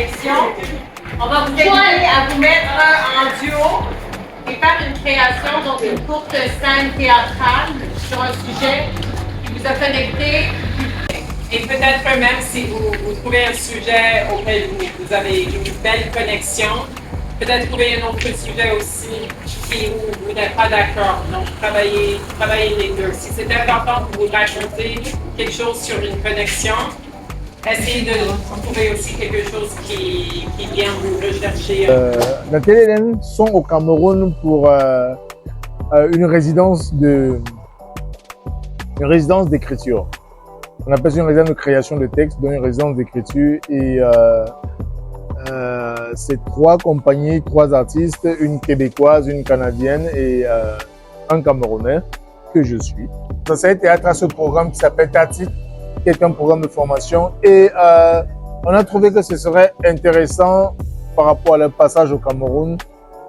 connexion. On va vous aider à vous mettre en duo et faire une création, donc une courte scène théâtrale sur un sujet qui vous a connecté. Et peut-être même si vous trouvez un sujet auquel vous avez une belle connexion, peut-être trouver un autre sujet aussi où vous n'êtes pas d'accord. Donc, travaillez les deux. Si c'est important que vous racontez quelque chose sur une connexion, essayez de trouver aussi quelque chose qui vient vous rechercher. Nathalie et Hélène sont au Cameroun pour une résidence d'écriture. On appelle ça une résidence de création de texte, donc une résidence d'écriture. Et c'est 3 compagnies, 3 artistes, une québécoise, une canadienne et un Camerounais que je suis. Ça a été à ce programme qui s'appelle TATIC, qui est un programme de formation. Et on a trouvé que ce serait intéressant par rapport à leur passage au Cameroun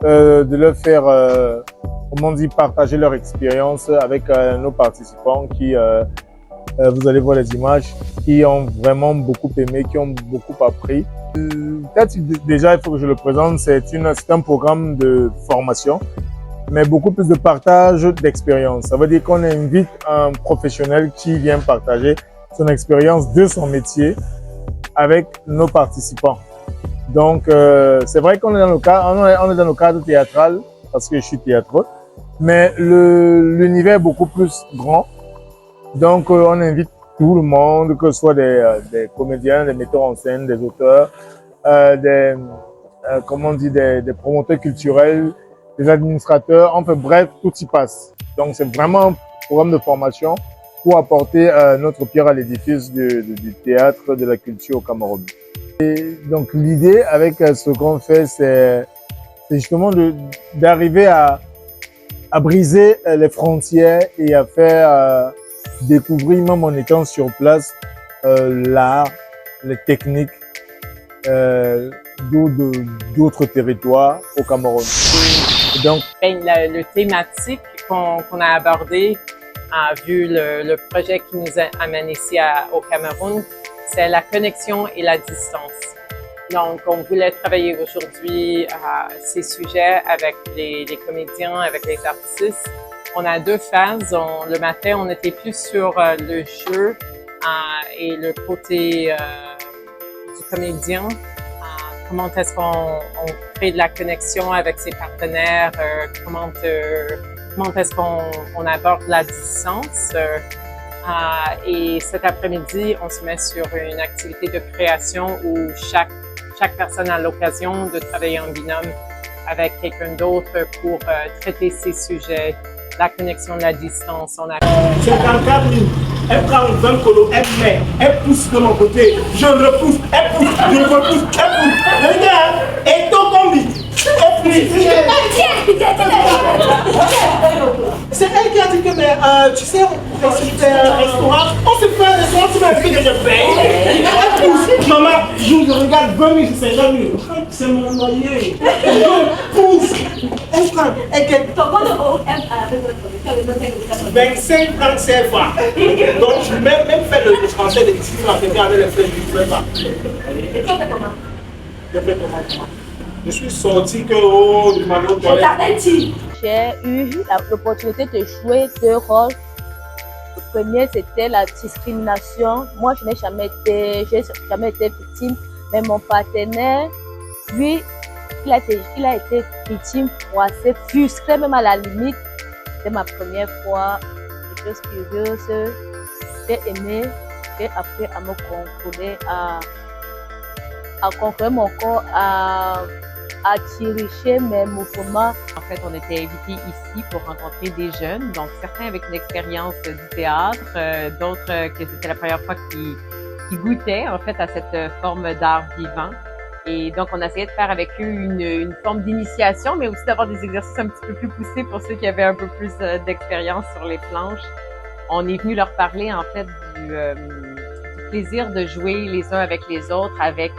de leur faire, comment on dit, partager leur expérience avec nos participants qui vous allez voir les images, qui ont vraiment beaucoup aimé, qui ont beaucoup appris. Déjà, il faut que je le présente, c'est un programme de formation, mais beaucoup plus de partage d'expérience. Ça veut dire qu'on invite un professionnel qui vient partager son expérience de son métier avec nos participants. Donc, c'est vrai qu'on est dans le cadre théâtral, parce que je suis théâtreux, mais l'univers est beaucoup plus grand. Donc, on invite tout le monde, que ce soit des comédiens, des metteurs en scène, des auteurs, des promoteurs culturels, des administrateurs. Enfin, bref, tout y passe. Donc, c'est vraiment un programme de formation pour apporter notre pierre à l'édifice du théâtre, de la culture au Cameroun. Et donc, l'idée avec ce qu'on fait, c'est justement d'arriver à briser les frontières et à faire découvrir, même en étant sur place, l'art, les techniques d'autres territoires au Cameroun. Et donc, le thématique qu'on a abordé, vu le projet qui nous amène ici au Cameroun, c'est la connexion et la distance. Donc, on voulait travailler aujourd'hui ces sujets avec les comédiens, avec les artistes. On a 2 phases. Le matin, on était plus sur le jeu et le côté du comédien. Comment est-ce qu'on crée de la connexion avec ses partenaires? Comment est-ce qu'on aborde la distance? Et cet après-midi, on se met sur une activité de création où chaque personne a l'occasion de travailler en binôme avec quelqu'un d'autre pour traiter ces sujets. La connexion, la distance, on a... 54 000, elle prend 20 colos, elle met, elle pousse de mon côté, je repousse, elle pousse, je repousse, elle pousse. Regarde, et ton combi, elle pousse. C'est elle qui a dit que, tu sais, on se fait un restaurant, tu m'as dit que je paye. Elle pousse, maman, je regarde 20 000, c'est jamais. C'est mon loyer. Je pousse. Elle prend, elle gagne. 25 francs CFA. Donc, je vais même faire le français des petits francs avec les flèches du fleuve. Et toi, fais comment? Je fais comment? Je suis sorti que je m'en vais. J'ai eu l'opportunité de jouer 2 rôles. Le premier, c'était la discrimination. Moi, j'ai jamais été victime, mais mon partenaire, lui, il a été victime, froissé, frustré, même à la limite. C'était ma première fois, des choses curieuses. J'ai aimé, j'ai appris à me contrôler, à contrôler mon corps, à diriger mes mouvements. En fait, on était invités ici pour rencontrer des jeunes, donc certains avec une expérience du théâtre, d'autres que c'était la première fois qui goûtaient en fait à cette forme d'art vivant. Et donc, on a essayé de faire avec eux une forme d'initiation, mais aussi d'avoir des exercices un petit peu plus poussés pour ceux qui avaient un peu plus d'expérience sur les planches. On est venu leur parler en fait du plaisir de jouer les uns avec les autres, avec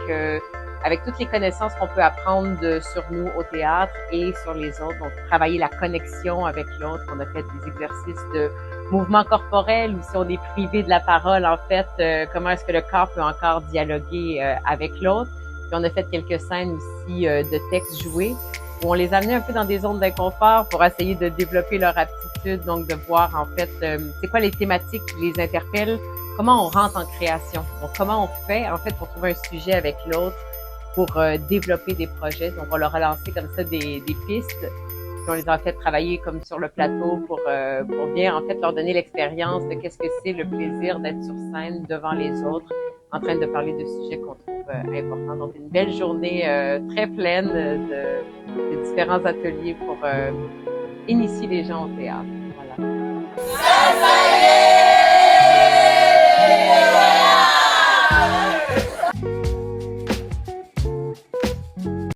toutes les connaissances qu'on peut apprendre sur nous au théâtre et sur les autres. Donc, travailler la connexion avec l'autre. On a fait des exercices de mouvement corporel ou si on est privé de la parole, en fait, comment est-ce que le corps peut encore dialoguer avec l'autre. Puis on a fait quelques scènes aussi de textes joués où on les amenait un peu dans des zones d'inconfort pour essayer de développer leur aptitude, donc de voir en fait c'est quoi les thématiques qui les interpellent, comment on rentre en création, donc comment on fait en fait pour trouver un sujet avec l'autre, pour développer des projets. Donc on leur a lancé comme ça des pistes, puis on les a fait travailler comme sur le plateau pour bien en fait leur donner l'expérience de qu'est-ce que c'est le plaisir d'être sur scène devant les autres, en train de parler de sujets qu'on trouve importants. Donc une belle journée très pleine de différents ateliers pour initier les gens au théâtre. Voilà.